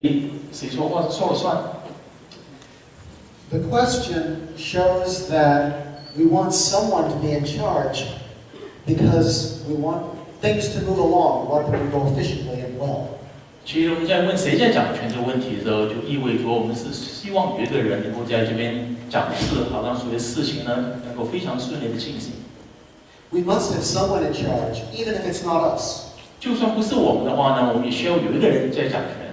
谁说话说了算。 The question shows that we want someone to be in charge because we want things to move along, we want them to go efficiently and well. 其实我们在问谁在掌权这个问题的时候，就意味着我们是希望有一个人能够在这边掌事，好让所有事情呢能够非常顺利的进行。We must have someone in charge, even if it's not us. 就算不是我们的话呢，我们也需要有一个人在掌权。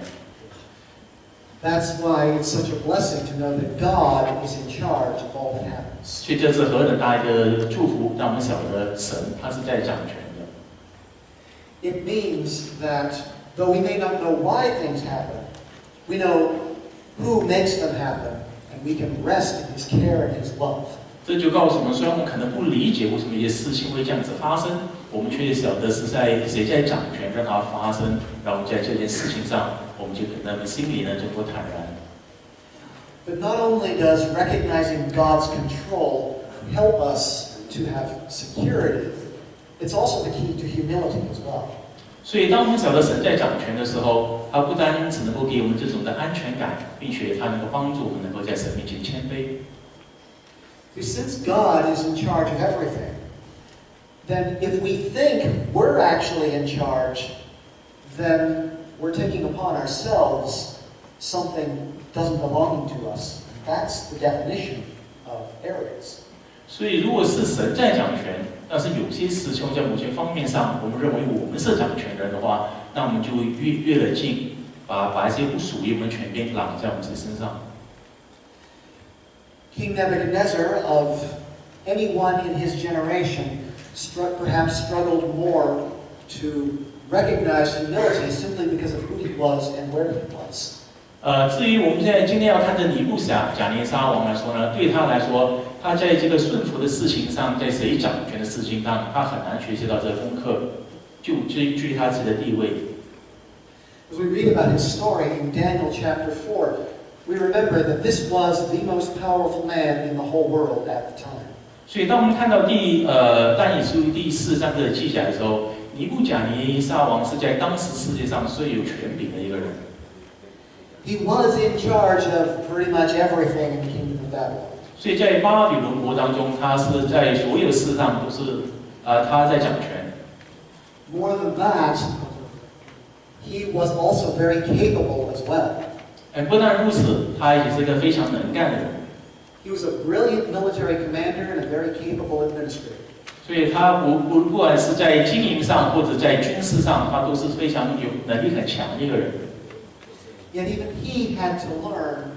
That's why it's such a blessing to know that God is in charge of all that happens. 所以这是何等大一个祝福，让我们晓得神他是在掌权的。 It means that though we may not know why things happen, we know who makes them happen, and we can rest in His care and His love. 这就告诉我们，虽然我们可能不理解为什么一些事情会这样子发生，我们却晓得是在谁在掌权让它发生，然后在这件事情上，我们就可能心里呢就会坦然。 But not only does recognizing God's control help us to have security, it's also the key to humility as well. 所以，当我们晓得神在掌权的时候，他不单只能够给我们这种的安全感，并且他能够帮助我们能够在神面前谦卑。 Since God is in charge of everything, then if we think we're actually in charge, then we're taking upon ourselves something doesn't belong to us. That's the definition of arrogance. 所以，如果是神在掌权，但是有些事情在某些方面上，我们认为我们是掌权人的话，那我们就会越了劲，把一些不属于我们的权柄揽在我们自己身上。 King Nebuchadnezzar, of anyone in his generation, perhaps struggled more to recognize humility simply because of who he was and where he was. 至于我们今天要看这尼布甲尼撒王来说呢，对他来说，他在这个顺服的事情上，在谁掌权的事情上，他很难学习到这个功课，就至于他自己的地位。 As we read about his story in Daniel chapter 4, we remember that this was the most powerful man in the whole world at the time. 所以，当我们看到但以书第4章的记载的时候，尼布甲尼撒王是在当时世界上最有权柄的一个人。 He was in charge of pretty much everything in the kingdom of Babylon. 所以在巴比伦国当中，他是在所有事上都是他在掌权。 More than that, he was also very capable as well. 不但如此，他也是一个非常能干的人。 He was a brilliant military commander and a very capable administrator. 所以他不管是在经营上或者在军事上，他都是非常有能力很强的一个人。 Yet even he had to learn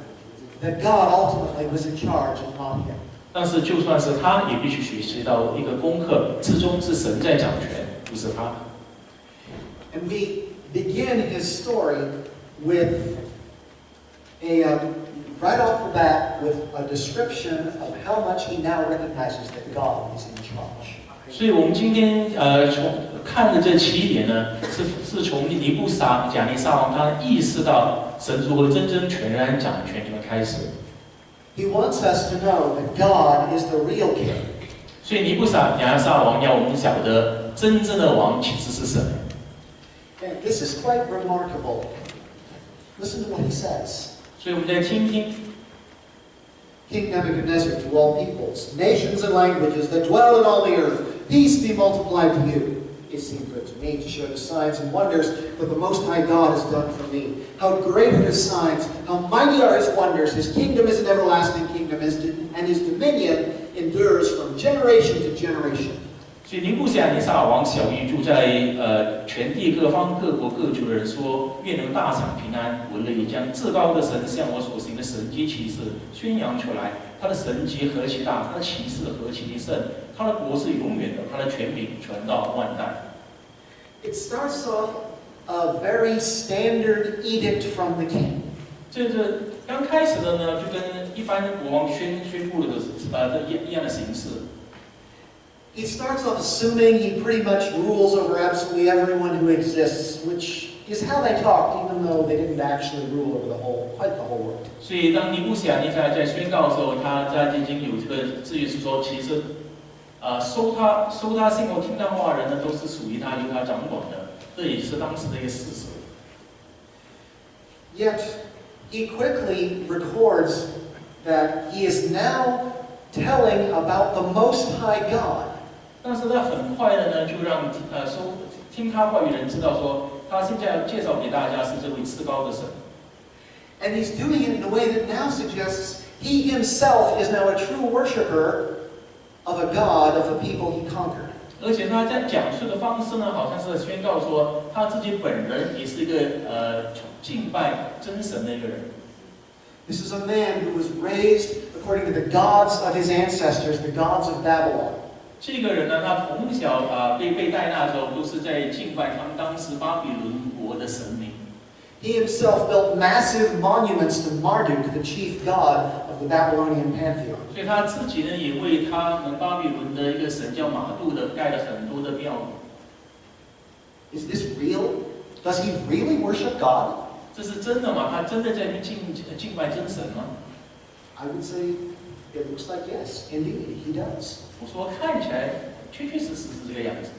that God ultimately was in charge and not him. 但是就算是他，也必须学习到一个功课，最终是神在掌权，不是他。 And we begin his story with right off the bat with a description of how much he now recognizes that God is in charge. 所以我们今天从看的这起点呢，是从尼布甲尼撒王他意识到神如何真正全然掌权里面开始。 He wants us to know that God is the real king. 所以尼布甲尼撒王要我们晓得，真正的王其实是神。 And this is quite remarkable. Listen to what he says. 所以我们再听听。 King Nebuchadnezzar to all peoples, nations and languages that dwell in all the earth, peace be multiplied to you. It seemed good to me to show the signs and wonders that the Most High God has done for me. How great are His signs, how mighty are His wonders. His kingdom is an everlasting kingdom, and His dominion endures from generation to generation. 所以尼布甲尼撒王小谕住在全地各方各国各族的人说：愿能大享平安，我乐意将至高的神向我所行的神迹奇事宣扬出来。他的神迹何其大，他的奇事何其的圣，他的国是永远的，他的权柄传到万代。It starts off a very standard edict from the king. 这刚开始的呢，就跟一般国王宣布的一样的形式。 He starts off assuming he pretty much rules over absolutely everyone who exists, which is how they talked, even though they didn't actually rule over quite the whole world. 所以当尼布甲尼撒在宣告的时候，他已经有这个字语是说，其实收他信后听他话的人呢，都是属于他由他掌管的，这也是当时的一个事实。Yet, he quickly records that he is now telling about the Most High God. 但是他很快的呢，就让听他话语的人知道说，他现在要介绍给大家是这位至高的神。And he's doing it in a way that now suggests he himself is now a true worshiper of a God of the people he conquered. 而且他在讲述的方式呢，好像是宣告说他自己本人也是一个敬拜真神的一个人。This is a man who was raised according to the gods of his ancestors, the gods of Babylon. 这个人呢，他从小被带大的时候，都是在敬拜他们当时巴比伦国的神明。He himself built massive monuments to Marduk, the chief god of the Babylonian pantheon. 所以他自己呢，也为他们巴比伦的一个神叫马杜的盖了很多的庙宇。Is this real? Does he really worship God? 这是真的吗？他真的在敬拜真神吗？ I would say it looks like yes, indeed, he does. 我说看起来确确实实是这个样子。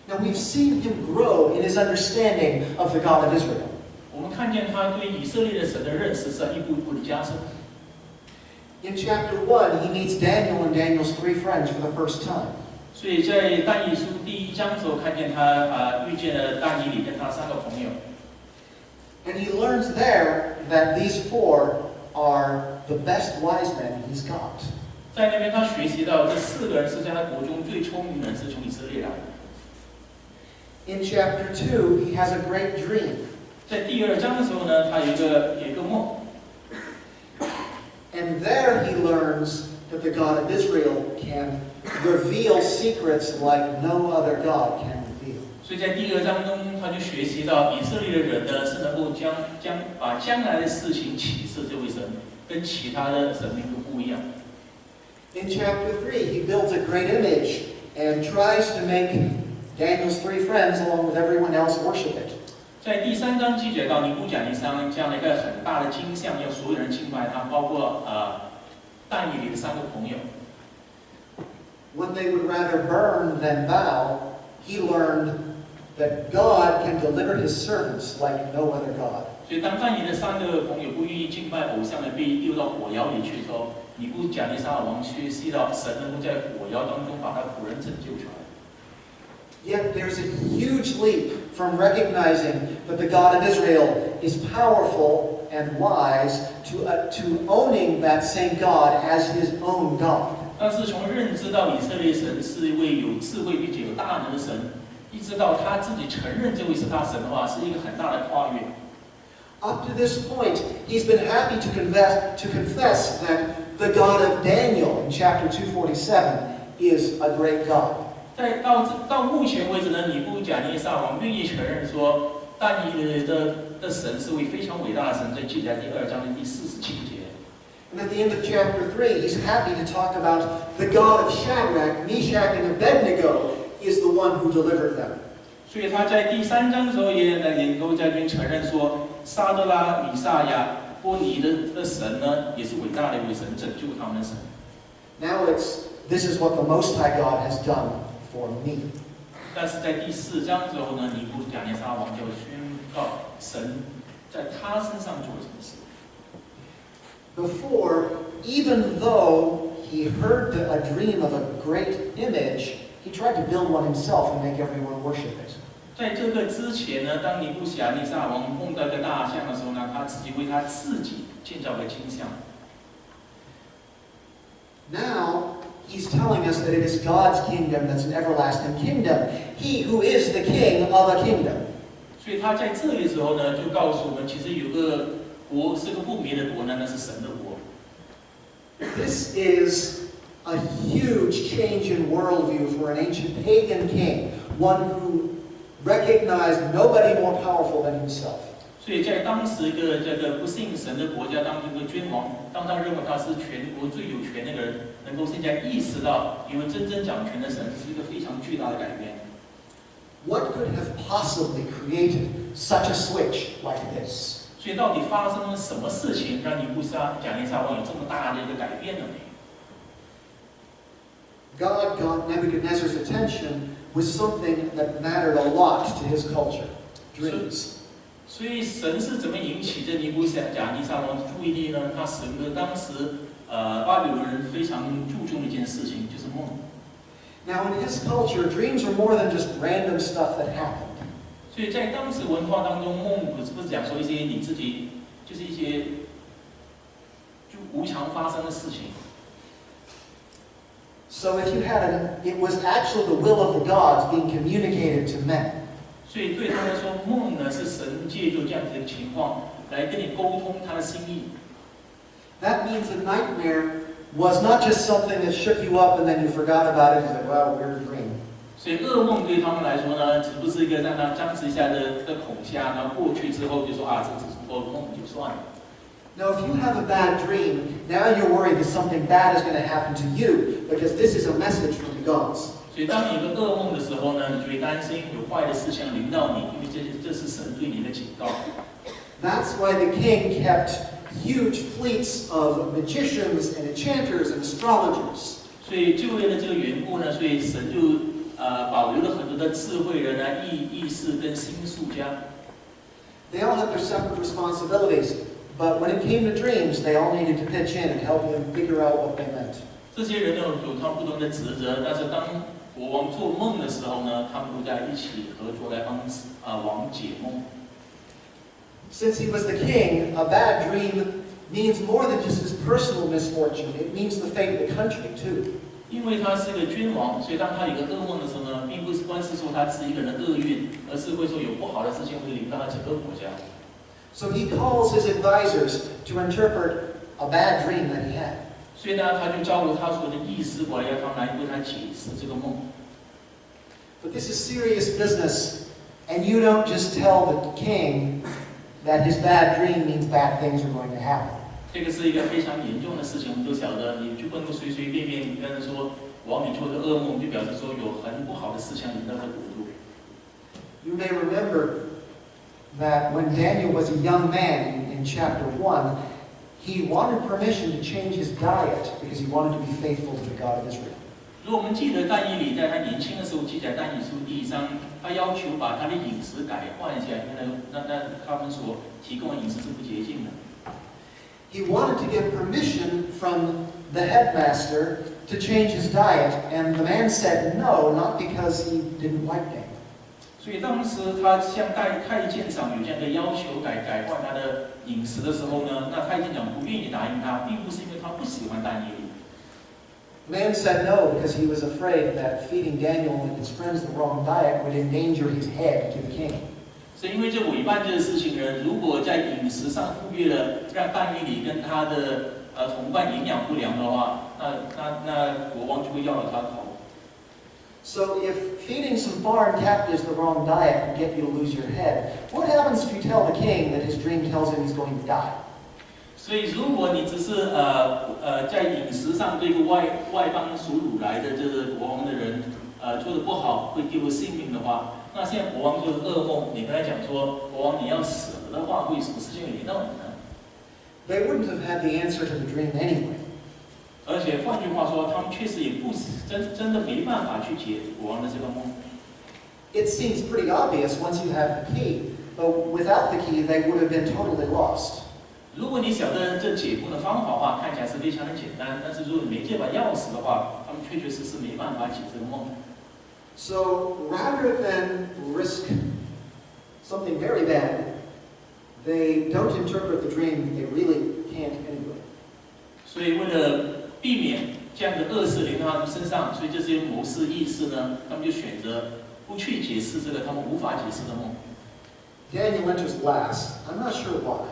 Now we've seen him grow in his understanding of the God of Israel. 我们看见他对以色列的神的认识是一步一步的加深。In chapter 1, he meets Daniel and Daniel's 3 friends for the first time. 所以在但以书第1章的时候，看见他遇见了但以理跟他3个朋友。And he learns there that these 4 are the best wise men he's got. 在那边他学习到这4个人是在他国中最聪明的人，是从以色列来的。In chapter 2, he has a great dream. 在第2章的时候呢，他有一个梦。And there he learns that the God of Israel can reveal secrets like no other God can reveal. 所以在第2章中，他就学习到以色列的人呢是能够把将来的事情启示这位神，跟其他的神明都不一样。In chapter 3, he builds a great image and tries to make Daniel's 3 friends, along with everyone else, worship it. 在第3章记载到尼布甲尼撒这样的一个很大的金像，要所有人敬拜他，包括但以理的3个朋友。When they would rather burn than bow, he learned that God can deliver his servants like no other God. 所以当但以理的3个朋友不愿意敬拜偶像的，被丢到火窑里去的时候，尼布甲尼撒王学习到神能够在火窑当中把他仆人拯救出来。Yet there's a huge leap from recognizing that the God of Israel is powerful and wise to owning that same God as his own God. 但是从认知到以色列神是一位有智慧并且有大能的神，一直到他自己承认这位是他神的话，是一个很大的跨越。Up to this point, he's been happy to confess that the God of Daniel in chapter 247 is a great God. 到目前为止呢，尼布甲尼撒王愿意承认说，但以理的神是位非常伟大的神，在记载第2章的第47节。And at the end of chapter 3, he's happy to talk about the God of Shadrach, Meshach, and Abednego is the one who delivered them. 所以他在第3章的时候也能够在这边承认说，沙德拉、米撒亚、波尼的神呢，也是伟大的一位神，拯救他们的神。Now this is what the Most High God has done for me. 但是在第4章之后呢，尼布甲尼撒王就宣告神在他身上做了什么事。Before, even though he heard a dream of a great image, he tried to build one himself and make everyone worship it. 在这个之前呢，当尼布甲尼撒王梦到一个大象的时候呢，他自己为他自己建造了金像。Now, he's telling us that it is God's kingdom that's an everlasting kingdom. He who is the king of a kingdom. 所以他在这里的时候呢，就告诉我们，其实有个国是个不灭的国呢，那是神的国。This is a huge change in worldview for an ancient pagan king, one who recognized nobody more powerful than himself. 所以在当时一个这个不信神的国家当中的君王，当他认为他是全国最有权的人，能够现在意识到，因为真正掌权的神是一个非常巨大的改变。What could have possibly created such a switch like this? 所以到底发生了什么事情，让尼布甲尼撒王有这么大的一个改变呢？ God got Nebuchadnezzar's attention with something that mattered a lot to his culture: dreams. 所以神是怎么引起这尼布甲尼撒王的注意力呢？他使用了当时巴比伦人非常注重的一件事情，就是梦。Now, in his culture, dreams were more than just random stuff that happened. 所以在当时文化当中，梦不是讲说一些你自己就是一些就无常发生的事情。So if you had it was actually the will of the gods being communicated to men. 所以对他来说，梦呢是神借助这样子的情况来跟你沟通他的心意。That means a nightmare was not just something that shook you up and then you forgot about it and said, "Well, weird dream." 所以噩梦对他们来说呢，只不是一个让他僵持一下的恐吓，然后过去之后就说啊，这只是做梦就算了。Now, if you have a bad dream, now you're worried that something bad is going to happen to you because this is a message from the gods. 所以当你有个噩梦的时候呢，你就会担心有坏的事情临到你，因为这是神对你的警告。That's why the king kept huge fleets of magicians and enchanters and astrologers. 所以就为了这个缘故呢，所以神就保留了很多的智慧人啊、意识跟心术家。They all had their separate responsibilities, but when it came to dreams, they all needed to pitch in and help them figure out what they meant. 这些人呢有他们不同的职责，但是当国王做梦的时候呢，他们都在一起合作来帮王解梦。Since he was the king, a bad dream means more than just his personal misfortune. It means the fate of the country too. 因为他是个君王，所以当他有个噩梦的时候呢，并不是光是说他自己一个人的厄运，而是会说有不好的事情会临到他整个国家。So he calls his advisors to interpret a bad dream that he had. 所以呢，他就招呼他所有的医师过来，要他们来为他解释这个梦。But this is serious business, and you don't just tell the king that his bad dream means bad things are going to happen. 这个是一个非常严重的事情，我们都晓得，你就不能够随随便便跟人说王你做的噩梦，就表示说有很不好的事情临到这国度。You may remember that when Daniel was a young man in chapter 1, he wanted permission to change his diet because he wanted to be faithful to the God of Israel. 如果我们记得但以理在他年轻的时候记载但以理书第1章，他要求把他的饮食改换一下，因为那他们所提供的饮食是不洁净的。He wanted to get permission from the headmaster to change his diet, and the man said no, not because he didn't like Daniel. 所以当时他向太监长有这样的要求改换他的饮食的时候呢，那太监长不愿意答应他，并不是因为他不喜欢但以理。The man said no because he was afraid that feeding Daniel and his friends the wrong diet would endanger his head to the king. 是因为这违办这个事情呢，如果在饮食上忽略了，让但以理跟他的同伴营养不良的话，那国王就会要了他头。So if feeding some foreign captives the wrong diet can get you to lose your head, what happens if you tell the king that his dream tells him he's going to die? 所以如果你只是在饮食上对一个外邦所掳来的这个国王的人做得不好，会丢了性命的话，那现在国王做的噩梦，你跟他讲说，国王你要死了的话，会有什么事情会临到你呢？ They wouldn't have had the answer to the dream anyway. 而且换句话说，他们确实也不真的没办法去解国王的这个梦。It seems pretty obvious once you have the key, but without the key, they would have been totally lost. 如果你晓得这解梦的方法的话，看起来是非常的简单，但是如果你没这把钥匙的话，他们确确实实没办法解这个梦。So rather than risk something very bad, they don't interpret the dream. They really can't anyway. 所以为了避免这样的恶事临到他们身上，所以这些谋士议士呢，他们就选择不去解释这个他们无法解释的梦。Daniel enters last. I'm not sure why.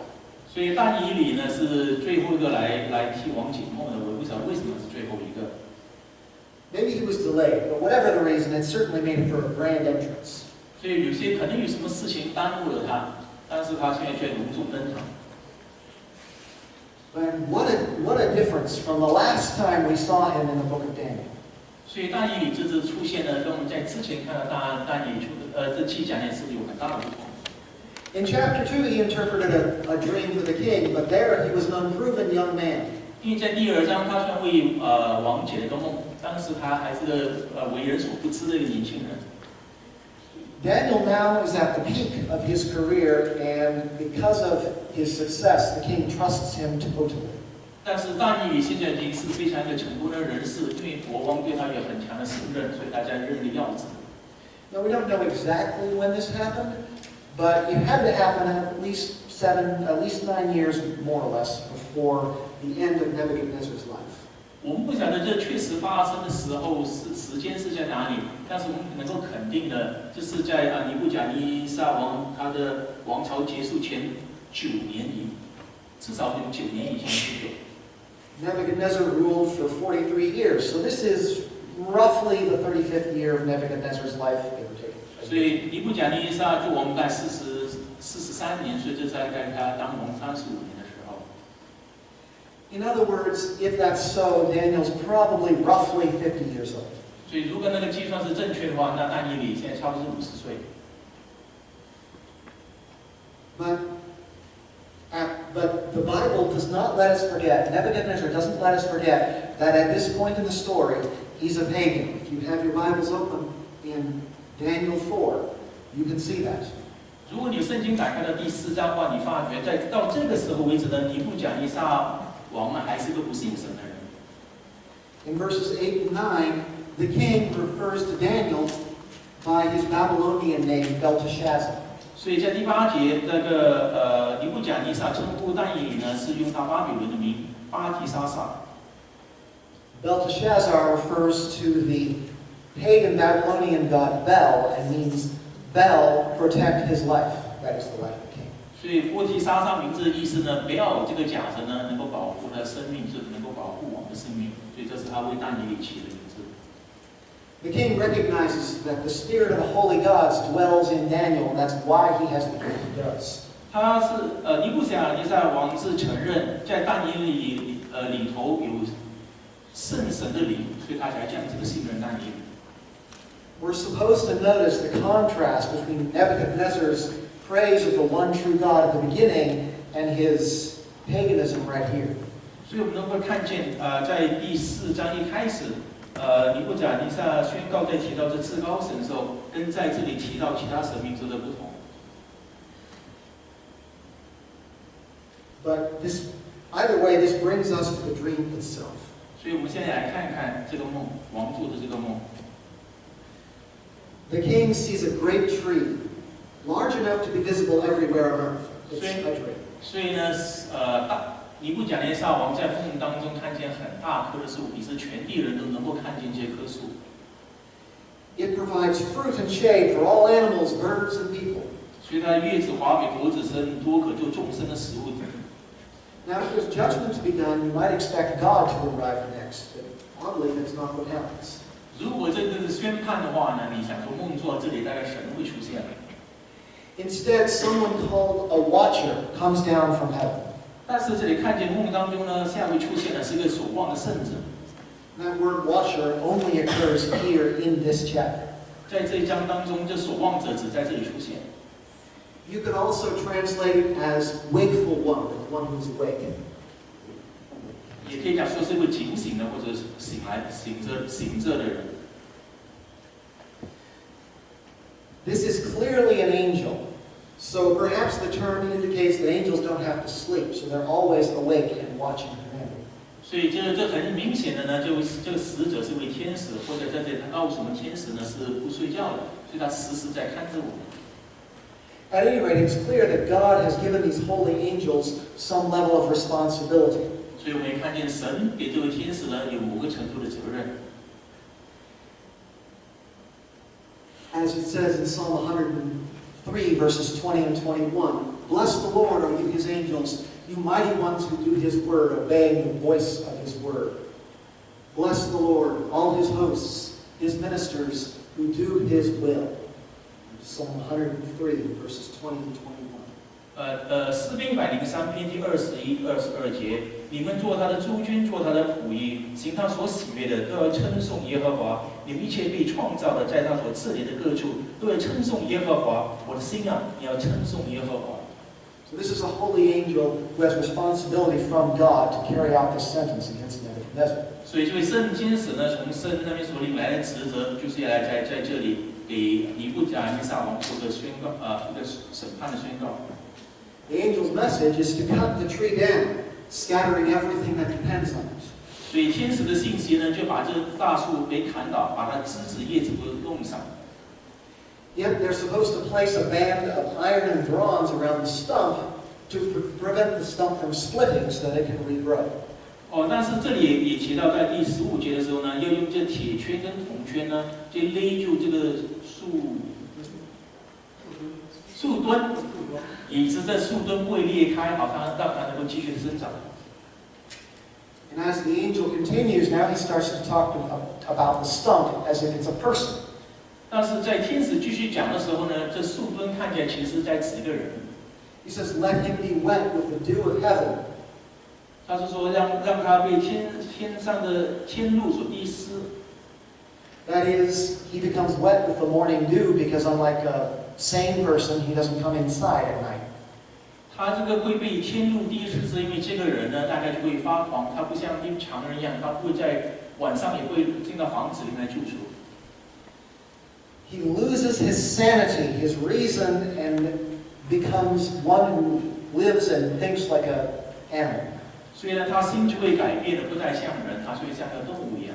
所以但以理呢是最后一个来替王解梦的，我不知道为什么是最后一个。Maybe he was delayed, but whatever the reason, it certainly made it for a grand entrance. 所以有些可能有什么事情耽误了他，但是他现在却隆重登场。And what a difference from the last time we saw him in the book of Daniel. 所以但以理这次出现呢，跟我们在之前看到但以理这期讲的是有很大的不同。In chapter 2, he interpreted a dream for the king, but there he was an unproven young man. 因为在第2章，他虽然为王解了一个梦，但是他还是个为人所不知的一个年轻人。Daniel now is at the peak of his career, and because of his success, the king trusts him totally. 但是但以理现在已经是非常一个成功的人士，因为国王对他有很强的信任，所以大家认为要子。Now we don't know exactly when this happened, but it had to happen at least 9 years more or less before the end of Nebuchadnezzar's life. 我们不晓得这确实发生的时候时间是在哪里，但是我们能够肯定的，这是在尼布甲尼撒王他的王朝结束前9年至少有9年以前左右。Nebuchadnezzar ruled for 43 years, so this is roughly the 35th year of Nebuchadnezzar's life, give or take. 所以尼布甲尼撒做王在43年，所以这在他当王35年的时候。In other words, if that's so, Daniel's probably roughly 50 years old. 所以如果那个计算是正确的话，那但以理现在差不多是50岁。But the Bible does not let us forget, Nebuchadnezzar doesn't let us forget that at this point in the story, he's a pagan. If you have your Bibles open in Daniel 4, you can see that. 如果你圣经打开到第4章的话，你发觉到这个时候为止呢，尼布甲尼撒王呢还是个不信神的人。In verses 8 and 9, the king refers to Daniel by his Babylonian name Belteshazzar. 所以在第8节，那个尼布甲尼撒称呼但以理呢，是用他巴比伦的名巴提沙撒。Belteshazzar refers to the pagan Babylonian god Bel and means Bel protect his life. That is the life of the king. 所以波提沙撒名字的意思呢，贝尔这个假神呢，能够保护他的生命，是能够保护王的生命，所以这是他为但以理起的名字。The king recognizes that the spirit of the holy gods dwells in Daniel, and that's why he has the gift he does. 他是尼布甲尼撒王是承认在但以理里头有圣神的灵，所以他才将这个信任但以理。We're supposed to notice the contrast between Nebuchadnezzar's praise of the one true God at the beginning and his paganism right here. 所以我们能够看见在第4章一开始。尼布甲尼撒宣告在提到这至高神的时候，跟在这里提到其他神明之的不同。But either way, this brings us to the dream itself. 所以我们现在来看看这个梦，王做的这个梦。The king sees a great tree, large enough to be visible everywhere on earth. It's a tree. 所以呢，尼布甲尼撒王在梦当中看见很大棵的树，以致全地人都能够看见这棵树。It provides fruit and shade for all animals, birds, and people. 所以它叶子华美，果子生多，可做众生的食物。Now, if there's judgment to be done, you might expect God to arrive next. But oddly, that's not what happens. 如果这个是宣判的话呢，你想说梦做这里大概神会出现了。Instead, someone called a watcher comes down from heaven. 但是这里看见梦当中呢，下位出现的是一个守望的圣者。That word watcher only occurs here in this chapter. 在这一章当中，这守望者只在这里出现。You could also translate it as wakeful one, the one who's awake. 也可以讲说是一位警醒的，或者醒着的人。This is clearly an angel. So perhaps the term indicates that angels don't have to sleep, so they're always awake and watching humanity. 所以这很明显的呢，这个使者是位天使，或者在这里他告诉我们，天使呢是不睡觉的，所以他时时在看着我们。At any rate, it's clear that God has given these holy angels some level of responsibility. 所以我们也看见神给这位天使呢有某个程度的责任。As it says in Psalm 103, verses 20 and 21, Bless the Lord, O you his angels, you mighty ones who do his word, obeying the voice of his word. Bless the Lord, all his hosts, his ministers who do his will. Psalm 103, verses 20 and 21. 诗篇103篇第21、22节，你们做他的诸君，做他的仆役，行他所喜悦的，都要称颂耶和华。你们一切被创造的，在他所治理的各处，都要称颂耶和华。我的心啊，你要称颂耶和华。So this is a holy angel who has responsibility from God to carry out this sentence against Nebuchadnezzar. 所以这位圣天使呢，从神那边所领来的职责，就是要来在这里给尼布甲尼撒王做的宣告，一个审判的宣告。The angel's message is to cut the tree down, scattering everything that depends on it. 所以天使的信息呢，就把这大树给砍倒，把它枝子叶子都弄上。Yet they're supposed to place a band of iron and bronze around the stump to prevent the stump from splitting so that it can regrow. 但是这里也提到，在第15节的时候呢，要用这铁圈跟铜圈呢，就勒住这个树墩，以致这树墩不会裂开，好让它能够继续生长。And as the angel continues, now he starts to talk about the stump as if it's a person. 但是在天使继续讲的时候呢，这树墩看起来其实在指一个人。He says, "Let him be wet with the dew of heaven." 他是说让他被天上的天露所滴湿。That is, he becomes wet with the morning dew because unlike a sane person, he doesn't come inside at night. 他这个会被天露滴湿，是因为这个人呢，大概就会发狂，他不像一常人一样，他不会在晚上也会进到房子里面住宿。He loses his sanity, his reason, and becomes one who lives and thinks like an animal. 所以呢，他心就会改变的，不再像人，他就会像个动物一样。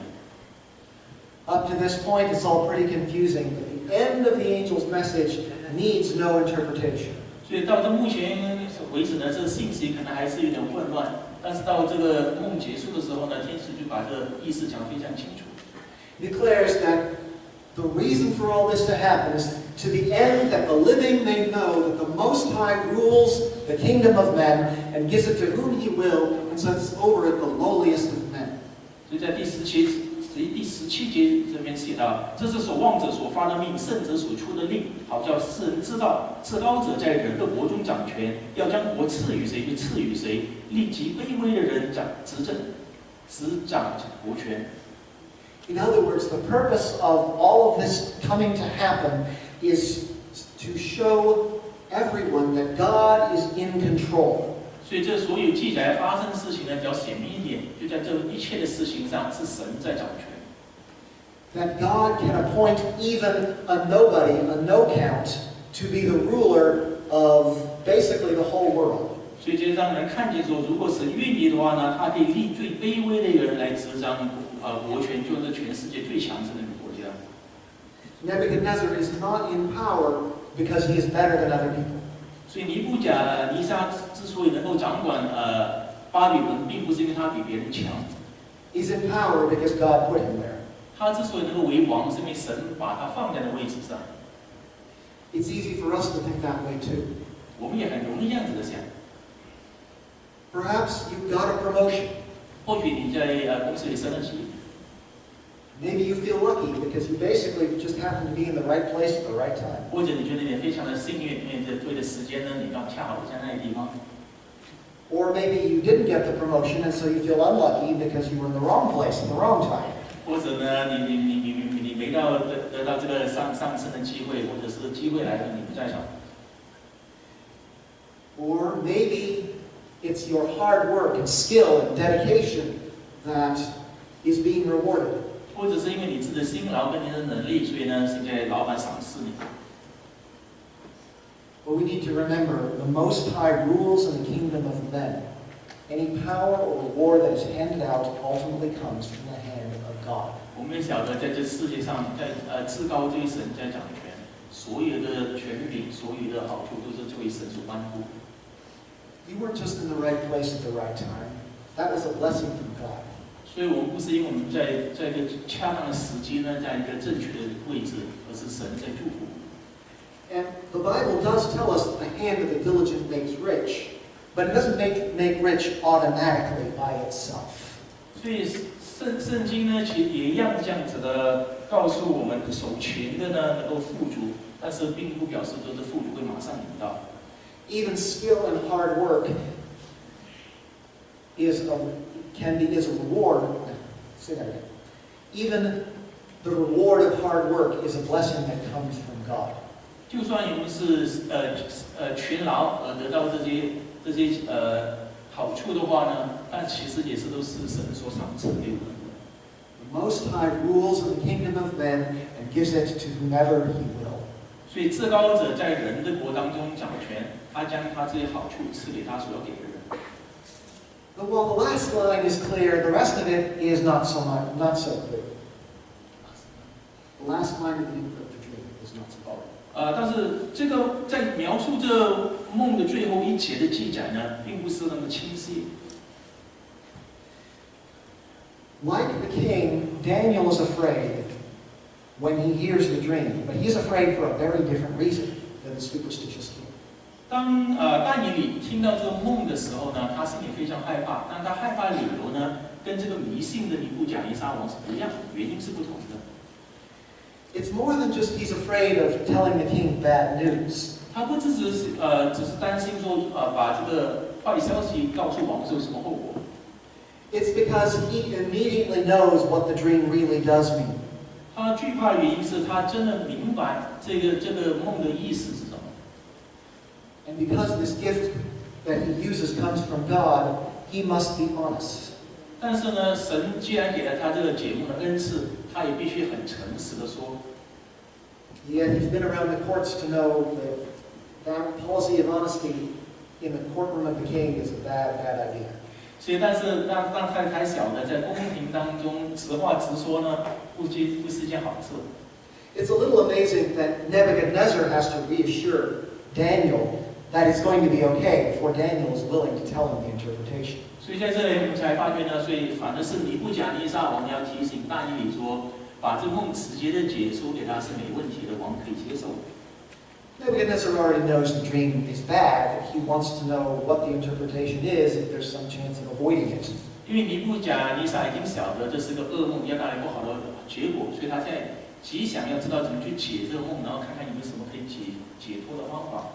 Up to this point, it's all pretty confusing, but the end of the angel's message needs no interpretation. 所以到这目前为止呢，这个信息可能还是有点混乱，但是到这个梦结束的时候呢，天使就把这个意思讲得非常清楚。He declares that the reason for all this to happen is to the end that the living may know that the Most High rules the kingdom of men and gives it to whom He will and sets over it the lowliest of men. 所以在第17节这边写到，这是守望者所发的命，圣者所出的令，好叫世人知道，至高者在人的国中掌权，要将国赐予谁就赐予谁，立极卑微的人执掌国权。In other words, the purpose of all of this coming to happen is to show everyone that God is in control. 所以这所有记载发生的事情呢，比较显明一点，就在这一切的事情上是神在掌权。That God can appoint even a nobody, a no count, to be the ruler of basically the whole world. 所以这让人看见说，如果神愿意的话呢，他可以立最卑微的一个人来执掌国权，就是全世界最强盛的一个国家。Nebuchadnezzar is not in power because he is better than other people. 所以尼布甲尼撒之所以能够掌管巴比伦，并不是因为他比别人强。He's in power because God put him there. 他之所以能够为王，是因为神把他放在了位置上。It's easy for us to think that way too. 我们也很容易这样子的想。Perhaps you got a promotion. 或许你在公司里升了级。Maybe you feel lucky because you basically just happen to be in the right place at the right time. 或者你觉得你非常的幸运，因为在对的时间呢，你刚恰好在那个地方。Or maybe you didn't get the promotion and so you feel unlucky because you were in the wrong place at the wrong time. 或者呢，你没得到这个上升的机会，或者是机会来了你不在场。Or maybe it's your hard work and skill and dedication that is being rewarded. 或者是因为你自己的辛劳跟你的能力，所以呢，现在老板赏识你。But we need to remember the Most High rules in the kingdom of men. Any power or reward that is handed out ultimately comes from the hand of God. 我们也晓得，在这世界上，在至高这一神在掌权，所有的权柄、所有的好处都是这位神所颁布。You weren't just in the right place at the right time. That was a blessing from God. 所以我们不是因为我们在一个恰当的时机呢，在一个正确的位置，而是神在祝福。And the Bible does tell us that the hand of the diligent makes rich, but it doesn't make rich automatically by itself. 所以圣经呢，其实也一样这样子的告诉我们，守勤的呢能够富足，但是并不表示说这富足会马上临到。Even skill and hard work is a reward. Say that again. Even the reward of hard work is a blessing that comes from God. 就算我们是勤劳而得到这些好处的话呢，但其实也是都是神所赏赐给我们的。The Most High rules in the kingdom of men and gives it to whomever He will. 所以至高者在人的国当中掌权，他将他这些好处赐给他所要给的人。 But while the last line is clear, the rest of it is not so clear. The last line of the dream is not so clear. 但是这个在描述这梦的最后一节的记载呢，并不是那么清晰。 Like the king, Daniel is afraid when he hears the dream, but he's afraid for a very different reason than the superstitious king. 当但以理听到这个梦的时候呢，他心里非常害怕，但他害怕的理由呢，跟这个迷信的尼布甲尼撒王是不一样的，原因是不同的。 It's more than just he's afraid of telling the king bad news. 他不只是担心说把这个坏消息告诉王是有什么后果。 It's because he immediately knows what the dream really does mean. 他惧怕的原因是他真的明白这个梦的意思是什么。 And because this gift that he uses comes from God, he must be honest. 但是呢，神既然给了他这个解梦的恩赐，他也必须很诚实的说。 Yeah, he's been around the courts to know that policy of honesty in the courtroom of the king is a bad idea. 所以，但是让太小的在宫廷当中直话直说呢，不是一件好事。 It's a little amazing that Nebuchadnezzar has to reassure Daniel that it's going to be okay before Daniel is willing to tell him the interpretation. 所以在这里我们才发觉呢，所以反而是尼布甲尼撒王要提醒但以理说，把这梦直接的解说给他是没问题的，王可以接受。 Nebuchadnezzar already knows the dream is bad. He wants to know what the interpretation is if there's some chance of avoiding it. 因为尼布甲尼撒已经晓得这是个噩梦，要带来不好的结果，所以他现在极想要知道怎么去解这个梦，然后看看有没有什么可以解脱的方法。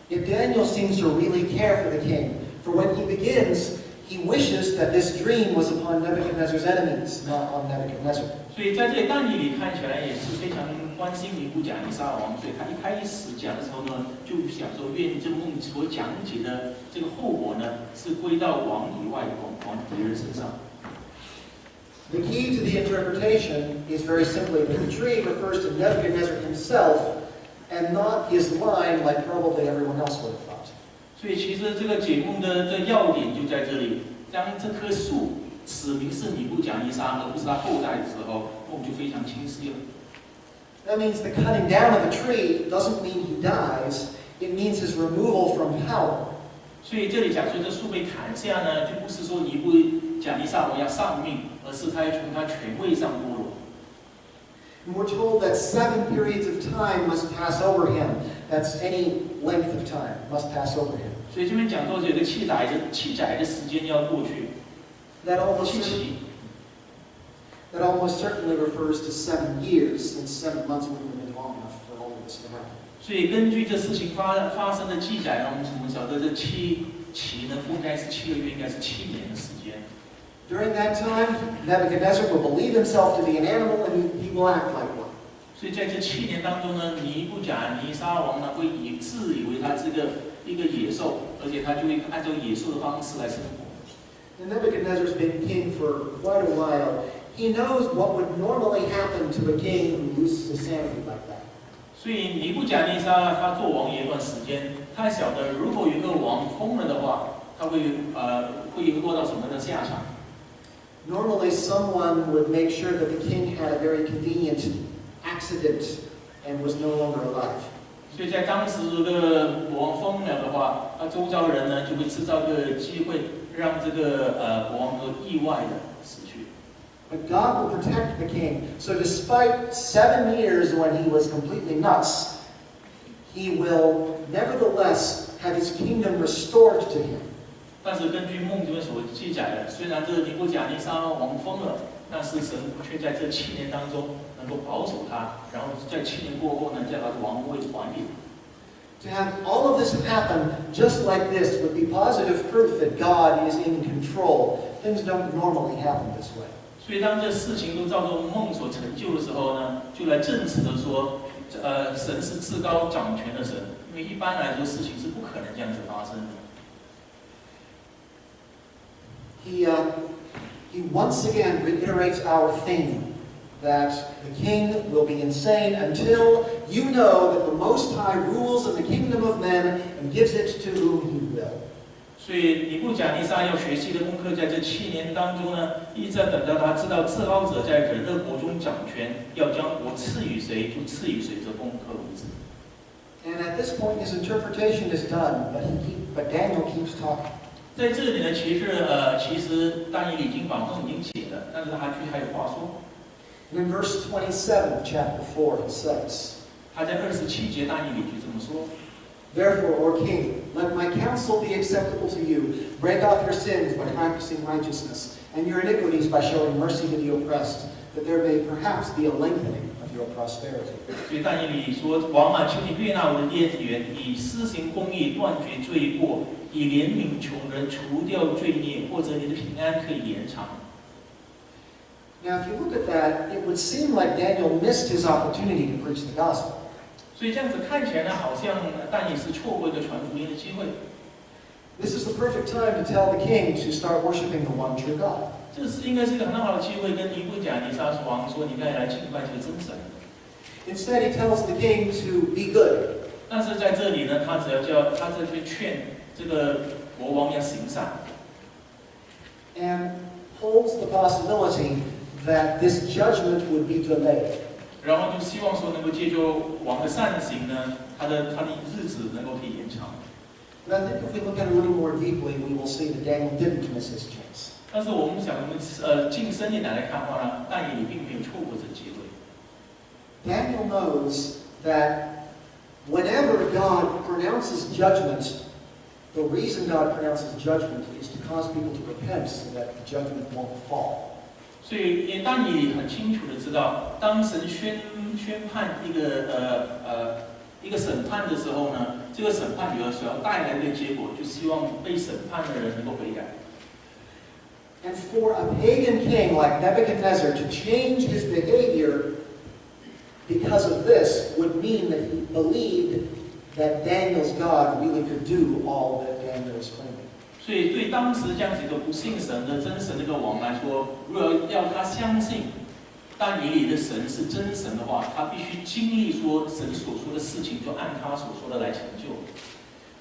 Yet Daniel seems to really care for the king, for when he begins, he wishes that this dream was upon Nebuchadnezzar's enemies, not on Nebuchadnezzar. 所以在这里但以理看起来也是非常关心尼布甲尼撒王，所以他一开始讲的时候呢，就想说愿这梦所讲解的这个后果呢，是归到王以外的王敌人身上。 The key to the interpretation is very simply that the tree refers to Nebuchadnezzar himself and not his line like probably everyone else would have thought. 所以其实这个解梦的这要点就在这里，当这棵树指明是尼布甲尼撒而不是他后代的时候，梦就非常清晰了。 That means the cutting down of the tree doesn't mean he dies, it means his removal from power. 所以这里讲说这树被砍下呢，就不是说尼布甲尼撒王要丧命，而是他要从他权位上堕落。 And we're told that 7 periods of time must pass over him. That's any length of time must pass over him. 所以这边讲到有个七载的时间要过去， That almost 七期。 certainly refers to 7 years, since 7 months wouldn't have been long enough for all of this to happen. 所以根据这事情发生的记载呢，我们晓得这七期呢不应该是7个月，应该是7年的时间。 During that time, Nebuchadnezzar will believe himself to be an animal and he will act like one. 所以在这7年当中呢，尼布甲尼撒王呢会自以为他是一个野兽，而且他就会按照野兽的方式来生活。 And Nebuchadnezzar's been king for quite a while. He knows what would normally happen to a king who loses his sanity like that. 所以尼布甲尼撒他做王一段时间，他晓得如果有一个王疯了的话，他会落到什么的下场。 Normally, someone would make sure that the king had a very convenient accident and was no longer alive. 所以在当时这个国王疯了的话，他周遭人呢就会制造一个机会，让这个国王都意外的死去。 But God will protect the king. So despite 7 years when he was completely nuts, he will nevertheless have his kingdom restored to him. 但是根据梦中所记载的，虽然这个尼布甲尼撒王疯了，但是神却在这7年当中能够保守他，然后在7年过后呢，将他的王位还给他。 To have all of this happen just like this would be positive proof that God is in control. Things don't normally happen this way. 所以当这事情都照着梦所成就的时候呢，就来证实了说，神是至高掌权的神，因为一般来说事情是不可能这样子发生的。he once again reiterates our theme that the king will be insane until you know that the Most High rules in the kingdom of men and gives it to whom he will. 所以尼布甲尼撒要学习的功课，在这7年当中呢，一直要等到他知道至高者在人的国中掌权，要将国赐予谁就赐予谁，这功课为止。And at this point, his interpretation is done, but Daniel keeps talking. 在这里呢，其实但以理已经把梦已经解了，但是他却还有话说。In verse 27 of chapter 4, he says, 他在27节但以理就这么说。Therefore, O king, let my counsel be acceptable to you. Break off your sins by practicing righteousness, and your iniquities by showing mercy to the oppressed, that there may perhaps be a lengthening of your prosperity. 所以但以理说：“王啊，求你悦纳我的言语，以施行公义，断绝罪过，以怜悯穷人，除掉罪孽，或者你的平安可以延长。” Now, if you look at that, it would seem like Daniel missed his opportunity to preach the gospel. 所以这样子看起来呢，好像但也是错过一个传福音的机会。This is the perfect time to tell the king to start worshiping the one true God. 这是应该是一个很好的机会，跟尼布甲尼撒王说：“你该来敬拜这个真神。” Instead, he tells the king to be good. 但是在这里呢，他只要他这边劝这个国王要行善 and holds the possibility that this judgment would be delayed. 然后就希望说能够借助王的善行呢，他的日子能够可以延长。But I think if we look at it a little more deeply, we will see that Daniel didn't miss his chance. 但是我们近深一点来看的话呢，但以理并没有错过这个机会。Daniel knows that whenever God pronounces judgment, the reason God pronounces judgment is to cause people to repent so that the judgment won't fall. 所以但以理很清楚的知道，当神宣判一个审判的时候呢，这个审判所要带来的结果，就希望被审判的人能够悔改。And for a pagan king like Nebuchadnezzar to change his behavior because of this would mean that he believed that Daniel's God really could do all that Daniel was claiming. 所以对当时这样子一个不信神的真神这个王来说，如果要他相信但以理的神是真神的话，他必须经历说神所说的事情，就按他所说的来成就。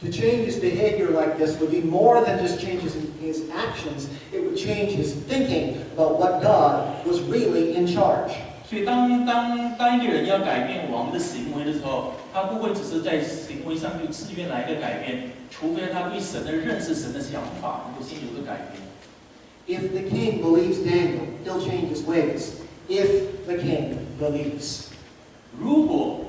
To change his behavior like this would be more than just changes in his actions. It would change his thinking about what God was really in charge. 所以当一个人要改变王的行为的时候，他不会只是在行为上就自愿来一个改变，除非他对神的认识、神的想法能够先有个改变。If the king believes Daniel, he'll change his ways. If the king believes. 如果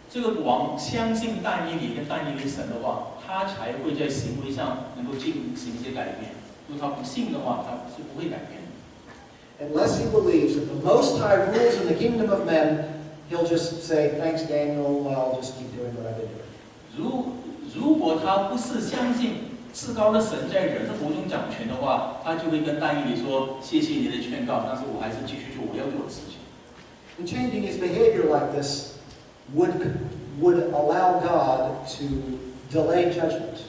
这个王相信但以理跟但以理神的话，他才会在行为上能够进行一些改变。如果他不信的话，他是不会改变的。Unless he believes that the Most High rules in the kingdom of men, he'll just say, "Thanks, Daniel. I'll just keep doing what I've been doing." 如果他不是相信至高的神在人的国中掌权的话，他就会跟但以理说：“谢谢你的劝告，但是我还是继续做我要做的事情。” And changing his behavior like this would allow God to delay judgment.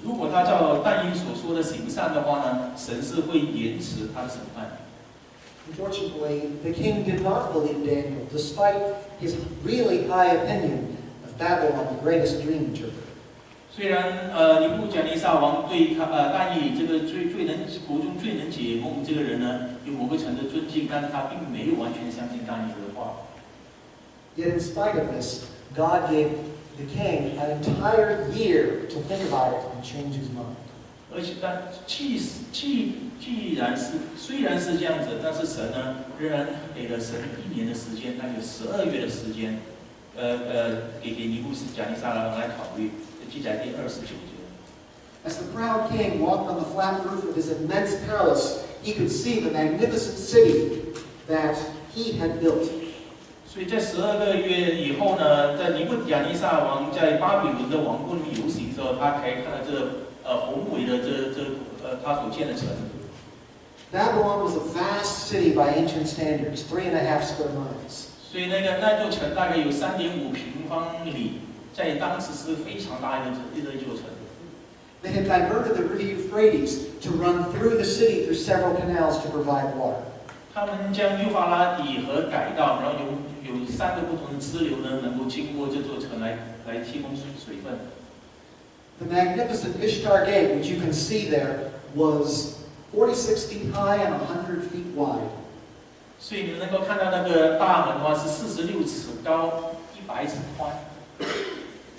如果他照但以理所说的行善的话呢，神是会延迟他的审判。Unfortunately, the king did not believe Daniel, despite his really high opinion of Babylon, the greatest dream interpreter. 虽然尼布甲尼撒王对但以理这个国中最能解梦这个人呢有某个程度的尊敬，但是他并没有完全相信但以理的话。Yet in spite of this, God gave the king an entire year to think about it and change his mind. 而且，虽然是这样子，但是神呢，仍然给了神1年的时间，那有12月的时间，给尼布甲尼撒王来考虑，记载第29节。As the proud king walked on the flat roof of his immense palace, he could see the magnificent city that he had built. 所以在12个月以后呢，在尼布甲尼撒王在巴比伦的王宫里游行之后，他可以看到这宏伟的他所建的城。Babylon was a vast city by ancient standards, 3.5 square miles. 所以那座城大概有3.5平方里，在当时是非常大一座城。They had diverted the river Euphrates to run through the city through several canals to provide water. 他们将幼发拉底河改道，然后有3个不同的支流呢，能够经过这座城来提供水分。The magnificent Ishtar Gate, which you can see there, was 46 feet high and 100 feet wide. 所以你们能够看到那个大门的话是46尺高，100尺宽。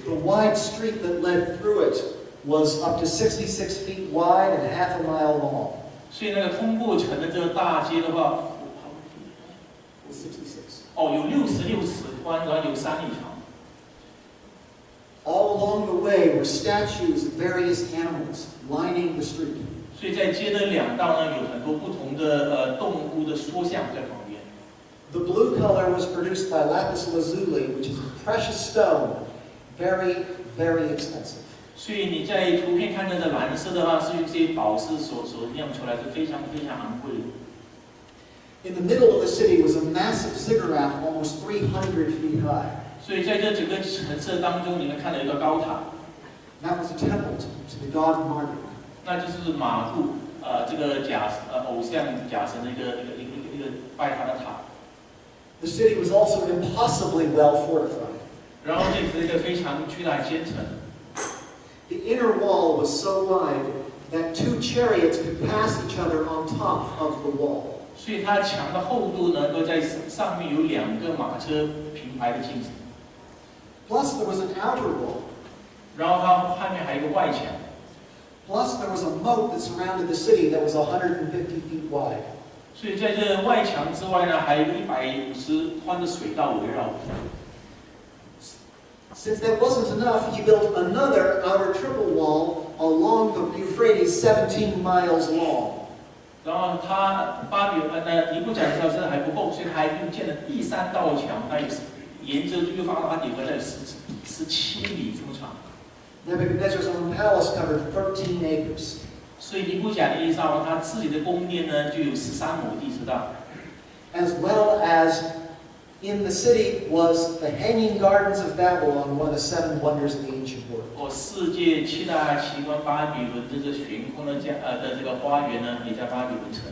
The wide street that led through it was up to 66 feet wide and half a mile long. 所以那个通过城的这个大街的话， 66. 有66尺宽，然后有3里长。All along the way were statues of various animals lining the street. 所以在街的2道呢，有很多不同的动物的塑像在旁边。The blue color was produced by lapis lazuli, which is a precious stone, very, very expensive. 所以你在图片看到的蓝色的话，是用这些宝石所酿出来，是非常非常昂贵的。In the middle of the city was a massive ziggurat, almost 300 feet high. 所以在这整个城市当中，你们看到一个高塔， That was a temple to the god Marduk. 那就是马杜这个偶像假神的一个拜他的塔。The city was also impossibly well fortified. 然后这是一个非常巨大的坚城。The inner wall was so wide that 2 chariots could pass each other on top of the wall. 所以它墙的厚度能够在上面有2个马车平排的进行。Plus there was an outer wall. 然后它外面还有一个外墙。Plus there was a moat that surrounded the city that was 150 feet wide. 所以在这外墙之外呢，还有150宽的水道围绕。Since that wasn't enough, he built another outer triple wall along the Euphrates 17 miles long. 然后尼布甲尼撒真的还不够，所以他还又建了第3道墙，它也是沿着幼发拉底河在17里这么长。Nebuchadnezzar's own palace covered 13 acres. 所以尼布甲尼撒王他自己的宫殿呢，就有13亩地之大。As well as in the city was the Hanging Gardens of Babylon, one of the 7 wonders of the ancient world. 世界7大奇观巴比伦这个悬空的这个花园呢，也在巴比伦城。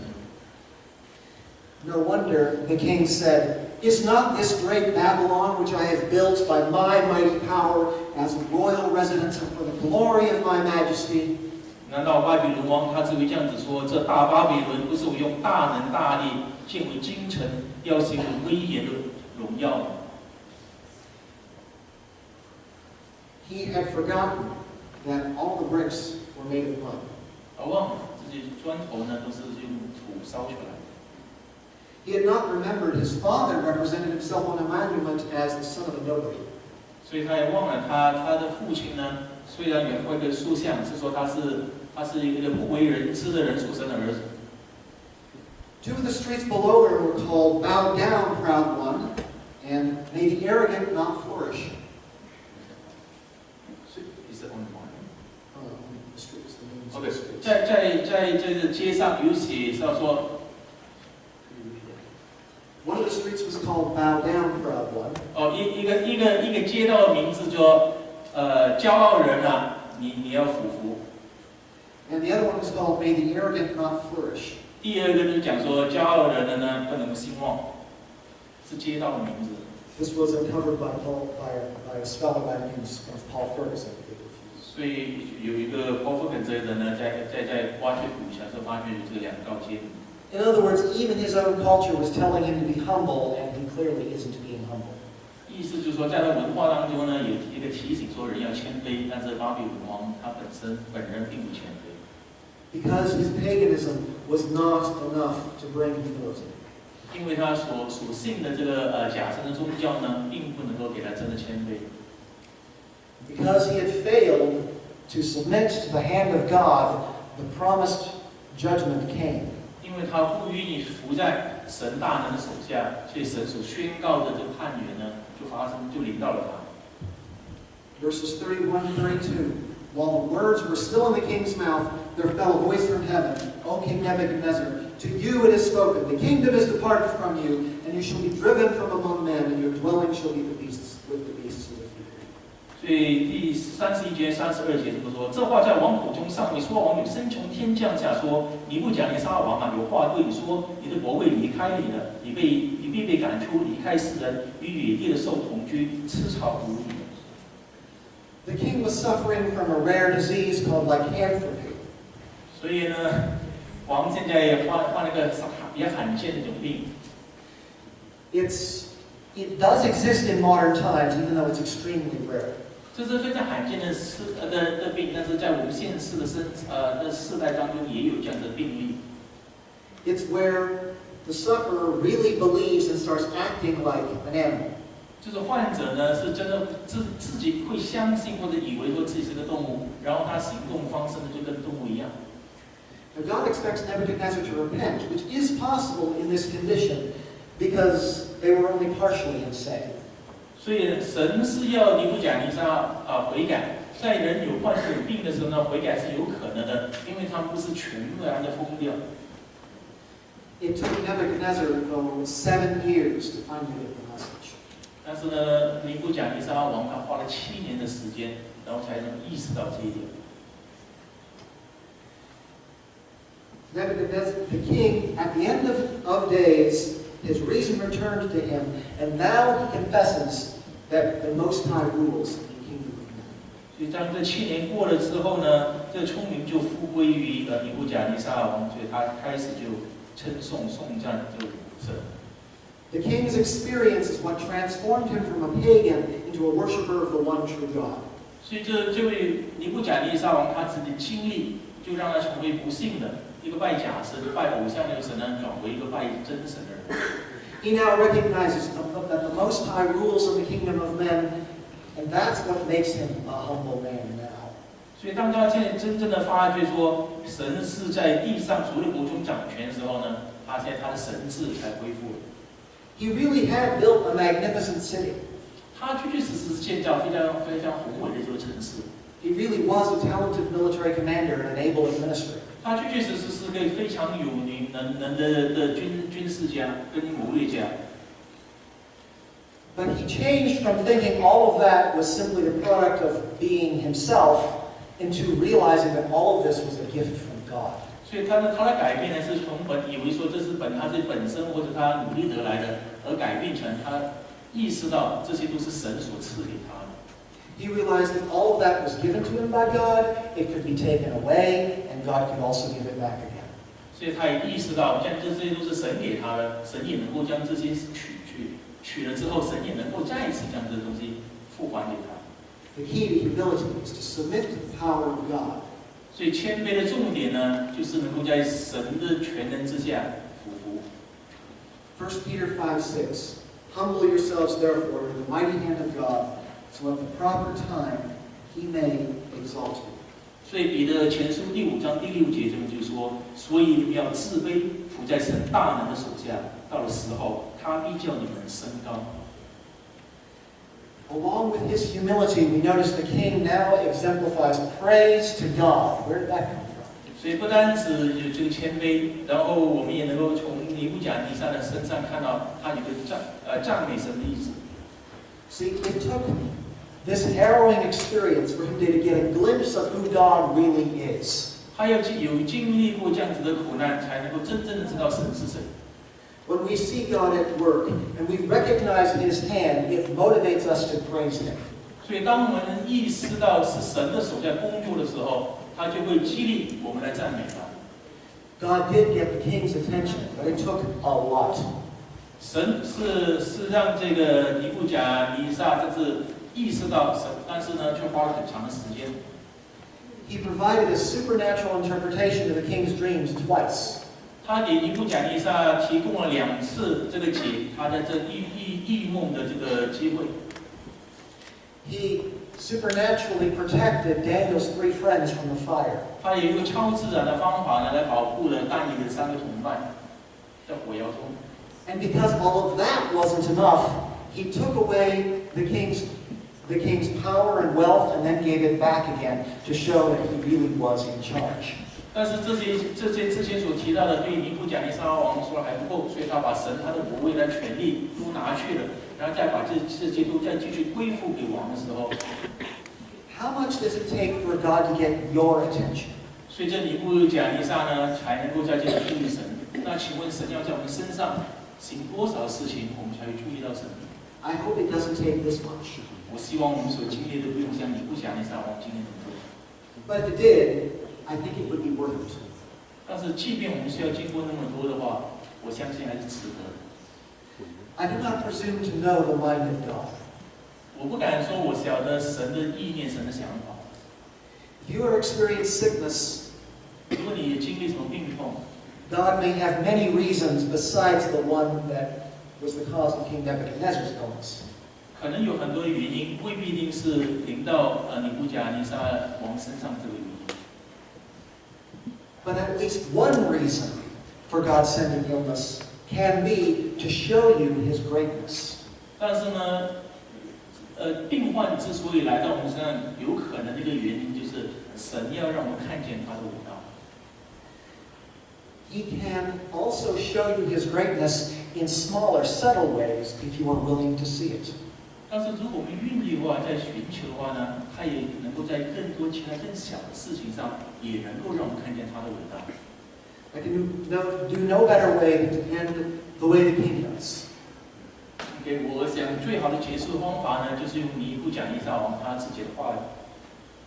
No wonder the king said, "Is not this great Babylon, which I have built by my mighty power, as a royal residence and for the glory of my majesty?" 难道巴比伦王他只会这样子说？这大巴比伦不是我用大能大力建为京城，要是一个威严的荣耀吗？ He had forgotten that all the bricks were made of mud. 忘了这些砖头呢，都是用土烧出来的。 He had not remembered his father represented himself on a monument as the son of a nobody. 所以他也忘了他的父亲呢，虽然有一个塑像，是说他是一个不为人知的人所生的儿子。 2 of the streets below her were called "Bow Down, Proud One," and "May the Arrogant Not Flourish." Is it on The streets, the names of OK， the streets. 在这个街上有写到说。 One of the streets was called "Bow Down, Proud One." 一个街道的名字叫骄傲人啊，你要俯伏。 And the other one was called "May the Arrogant Not Flourish." 第二个就讲说骄傲人的呢不能兴旺，是街道的名字。 This was uncovered by a scholar by the name of Paul Ferguson. 所以有一个波夫肯这个人呢，在挖掘古墙时候发觉这2道街。 In other words, even his own culture was telling him to be humble, and he clearly isn't being humble. 意思就是说，在他文化当中呢，有一个提醒说人要谦卑，但是巴比伦王他本人并不谦卑。 Because his paganism was not enough to bring humility. 因为他所信的这个假神的宗教呢，并不能够给他真的谦卑。 Because he had failed to submit to the hand of God, the promised judgment came. 因为他不愿意服在神大能的手下，所以神所宣告的这个判决呢，就临到了他。 Verses 31 and 32. While the words were still in the king's mouth, there fell a voice from heaven, "O King Nebuchadnezzar, to you it is spoken, the kingdom is departed from you, and you shall be driven from among men, and your dwelling shall be with the beasts of the field." 所以第31节、32节这么说，这话在王口中尚未说完，有声从天降下说：尼布甲尼撒王啊，有话对你说，你的国位离开你了，你必被赶出，离开世人，与野地的兽同居，吃草如泥。The king was suffering from a rare disease called lycanthropy. 所以呢，王现在也患了个比较罕见的一种病。It does exist in modern times, even though it's extremely rare. 这是非常罕见的病，但是在我们现世的世代当中也有这样的病例。It's where the sufferer really believes and starts acting like an animal. 就是患者呢是真的自己会相信或者以为说自己是个动物，然后他行动方式呢就跟动物一样。Now God expects Nebuchadnezzar to repent, which is possible in this condition because they were only partially insane. 所以神是要尼布甲尼撒悔改，在人有患有病的时候呢，悔改是有可能的，因为他们不是全然的疯掉。It took Nebuchadnezzar, though, 7 years to finally get the message. 但是呢，尼布甲尼撒王他花了7年的时间，然后才能意识到这一点。Nebuchadnezzar, the king, at the end of days, his reason returned to him, and now he confesses that the Most High rules in the kingdom of men. 所以当这7年过了之后呢，这个聪明就复归于尼布甲尼撒王，所以他开始就称颂赞这个神。The king's experience is what transformed him from a pagan into a worshiper of the one true God. 所以这位尼布甲尼撒王他自己的经历，就让他成为不幸的一个拜假神、拜偶像的神呢，转为一个拜真神的人。He now recognizes that the Most High rules in the kingdom of men, and that's what makes him a humble man now. 所以当他现在真正的发觉说神是在地上所有国中掌权的时候呢，他现在他的神智才恢复了。He really had built a magnificent city. 他确确实实是建造非常宏伟的这个城市。He really was a talented military commander and an able administrator. 他确确实实是个非常有能的军事家跟谋略家。But he changed from thinking all of that was simply the product of being himself into realizing that all of this was a gift from God. 所以他的改变呢，是从以为说这是他自己本身或者他努力得来的，而改变成他意识到这些都是神所赐给他的。He realized that all of that was given to him by God, it could be taken away, and God could also give it back again. 所以他也意识到，像这些都是神给他的，神也能够将这些取了之后，神也能够再一次将这东西复还给他。The key to humility is to submit to the power of God. 所以谦卑的重点呢，就是能够在神的全能之下俯伏。1 Peter 5:6. Humble yourselves, therefore, in the mighty hand of God, so at the proper time he may exalt you. 所以彼得前书第5章第6节这么就说：所以你们要自卑，伏在神大能的手下，到了时候，他必叫你们升高。Along with his humility, we notice the king now exemplifies praise to God. Where did that come from? 所以不单只有这个谦卑，然后我们也能够从尼布甲尼撒的身上看到他有个赞美神的意思。See, it took this harrowing experience for him to get a glimpse of who God really is. 他要有经历过这样子的苦难，才能够真正的知道神是谁。When we see God at work and we recognize His hand, it motivates us to praise Him. 所以，当我们意识到是神的手在工作的时候，他就会激励我们来赞美他。God did get the king's attention, but it took a lot. 神是让这个尼布甲尼撒就是意识到神，但是呢，却花了很长的时间。He provided a supernatural interpretation of the king's dreams twice. 他给尼布甲尼撒提供了2次这个解他的这异梦的这个机会。He supernaturally protected Daniel's 3 friends from the fire. 他也用超自然的方法呢来保护了但以理的3个同伴在火窑中。And because all of that wasn't enough, he took away the king's power and wealth and then gave it back again to show that he really was in charge. 但是这些之前所提到的对尼布甲尼撒王说还不够，所以他把神他的国位的权力都拿去了，然后再把这些都再继续归附给王的时候， how much does it take for God to get your attention? 随着尼布甲尼撒呢，才能够在这里注意神。那请问神要在我们身上行多少事情，我们才会注意到神？ I hope it doesn't take this much. 我希望我们所经历的不用像尼布甲尼撒王经历那么多。But if it did, I think it would be worth it. 但是，即便我们需要经过那么多的话，我相信还是值得的。 I do not presume to know the mind of God. 我不敢说我晓得神的意念、神的想法。 If you ever experience sickness, 如果你也经历什么病痛， God may have many reasons besides the one that was the cause of King Nebuchadnezzar's illness. 可能有很多的原因，未必一定是临到尼布甲尼撒王身上这个原因。 But at least one reason for God sending illness can be to show you His greatness. 但是呢，病患之所以来到我们身上，有可能的一个原因就是神要让我们看见他的伟大。 He can also show you His greatness in smaller, subtle ways if you are willing to see it. 但是如果我们愿意的话，在寻求的话呢，他也能够在更多其他更小的事情上，也能够让我们看见他的伟大。 I can do no better way than to end the way the king does. OK， 我想最好的结束的方法呢，就是用尼布甲尼撒王他自己的话语。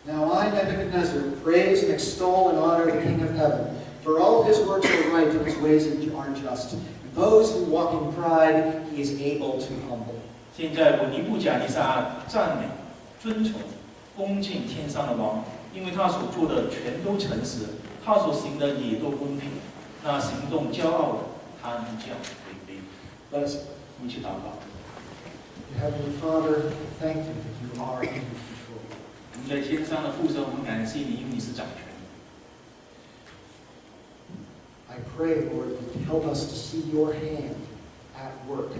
Now I, Nebuchadnezzar, praise and extol and honor the King of heaven, for all his works are right and his ways are just. Those who walk in pride, he is able to humble. 现在我尼布甲尼撒赞美、尊崇、恭敬天上的王，因为他所做的全都诚实，他所行的也都公平。那行动骄傲的，他能叫卑卑。 Let us 我们一起祷告。 Heavenly Father, thank you that you are in control. 我们在天上的父神，我们感谢你，因为你是掌权的。 I pray, Lord, that you help us to see your hand at work.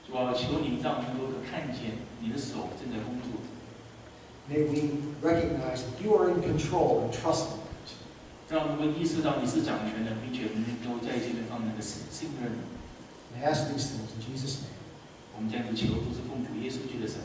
主啊，求你让我们能够看见你的手正在工作。 May we recognize that you are in control and trust in it. 让我们意识到你是掌权的，并且我们能够在这个方面的信任你。 I ask these things in Jesus' name. 我们这样子求，都是奉主耶稣基督的神。